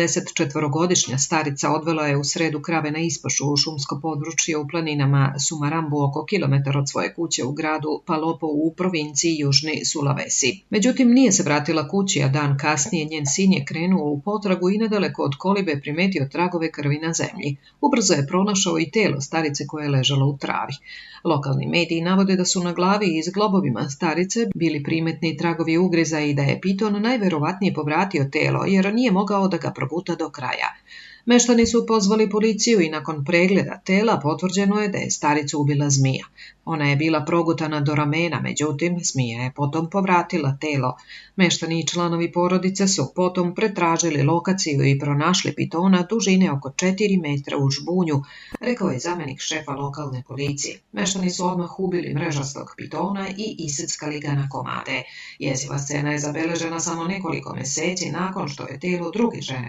74-godišnja starica odvela je u sredu krave na ispašu u šumsko područje u planinama Sumarambu oko kilometar od svoje kuće u gradu Palopo u provinciji Južni Sulawesi. Međutim, nije se vratila kući, a dan kasnije njen sin je krenuo u potragu i nedaleko od kolibe primetio tragove krvi na zemlji. Ubrzo je pronašao i telo starice koje je ležalo u travi. Lokalni mediji navode da su na glavi i zglobovima starice bili primetni tragovi ugriza i da je piton najverovatnije povratio telo jer nije mogao da ga proguta do kraja. Meštani su pozvali policiju i nakon pregleda tela potvrđeno je da je staricu ubila zmija. Ona je bila progutana do ramena, međutim, zmija je potom povratila telo. Meštani i članovi porodice su potom pretražili lokaciju i pronašli pitona dužine oko 4 metra u žbunju, rekao je zamenik šefa lokalne policije. Meštani su odmah ubili mrežastog pitona i iseckali ga na komade. Jeziva scena je zabeležena samo nekoliko meseci nakon što je telo druge žene